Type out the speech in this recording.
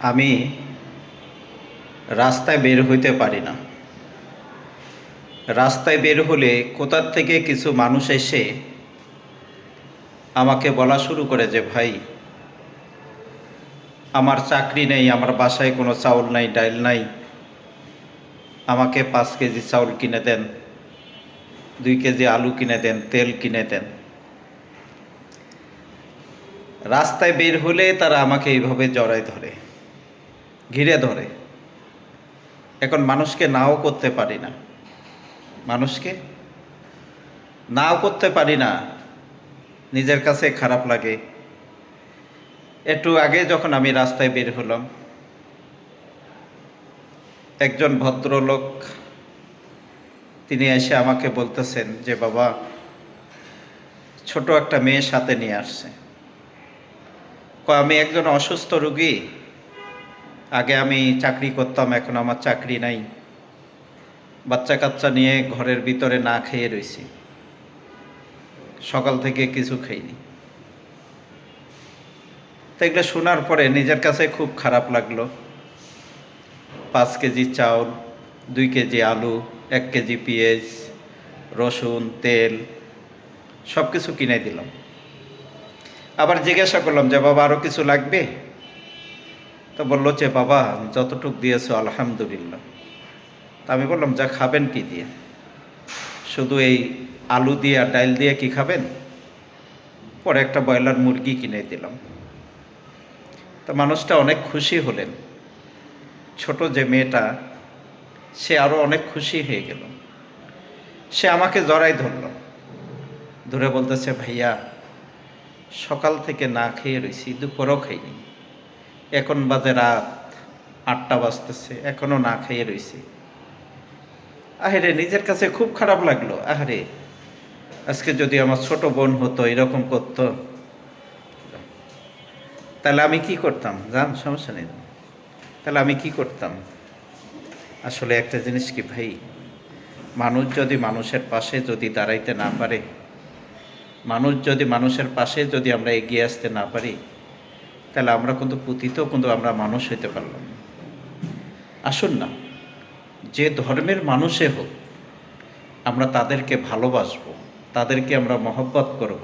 আমি রাস্তায় বের হইতে পারি না। রাস্তায় বের হলে কোথার থেকে কিছু মানুষ এসে আমাকে বলা শুরু করে যে, ভাই, আমার চাকরি নেই, আমার বাসায় কোনো চাউল নাই, ডাল নাই, আমাকে 5 কেজি চাউল কিনে দেন, 2 কেজি আলু কিনে দেন, তেল কিনে দেন। রাস্তায় বের হলে তারা আমাকে এইভাবে জড়ায় ধরে, ঘিরে ধরে। এখন মানুষকে নাও করতে পারি না, মানুষকে নাও করতে পারি না, নিজের কাছে খারাপ লাগে। একটু আগে যখন আমি রাস্তায় বের হলাম, একজন ভদ্রলোক তিনি এসে আমাকে বলতেছেন যে, বাবা, ছোট একটা মেয়ে সাথে নিয়ে আসছে। আমি একজন অসুস্থ রোগী, আগে আমি চাকরি করতাম, এখন আমার চাকরি নাই, বাচ্চা কাচ্চা নিয়ে ঘরের ভিতরে না খেয়ে রয়েছি, সকাল থেকে কিছু খাইনি। তো এগুলো শোনার পরে নিজের কাছে খুব খারাপ লাগলো। 5 কেজি চাউল, 2 কেজি আলু, 1 কেজি পেঁয়াজ, রসুন, তেল সব কিছু কিনে দিলাম। আবার জিজ্ঞাসা করলাম যে, বাবা, আরও কিছু লাগবে? তো বললো যে, বাবা, যতটুক দিয়েছো আলহামদুলিল্লাহ। তা আমি বললাম, যা খাবেন কি দিয়ে? শুধু এই আলু দিয়ে আর ডাল দিয়ে কি খাবেন? পরে একটা ব্রয়লার মুরগি কিনে দিলাম। তো মানুষটা অনেক খুশি হলেন। ছোট যে মেয়েটা, সে আরও অনেক খুশি হয়ে গেল। সে আমাকে জড়াই ধরল, ধরে বলতেছে, ভাইয়া, সকাল থেকে না খেয়ে রয়েছি, দুপুরও খাইনি, এখন বাজে রাত 8টা বাজতেছে, এখনো না খেয়ে রয়েছি। আহারে, নিজের কাছে খুব খারাপ লাগলো। আহারে, আজকে যদি আমার ছোট বোন হতো, এরকম করতো, তাহলে আমি কি করতাম? জান, সমস্যা নেই, তাহলে আমি কি করতাম? আসলে একটা জিনিস কি ভাই, মানুষ যদি মানুষের পাশে যদি দাঁড়াইতে না পারে, মানুষ যদি মানুষের পাশে যদি আমরা এগিয়ে আসতে না পারি, তাহলে আমরা কিন্তু আমরা মানুষ হইতে পারলাম না। আসুন না, যে ধর্মের মানুষে হোক, আমরা তাদেরকে ভালোবাসবো, তাদেরকে আমরা মহব্বত করব।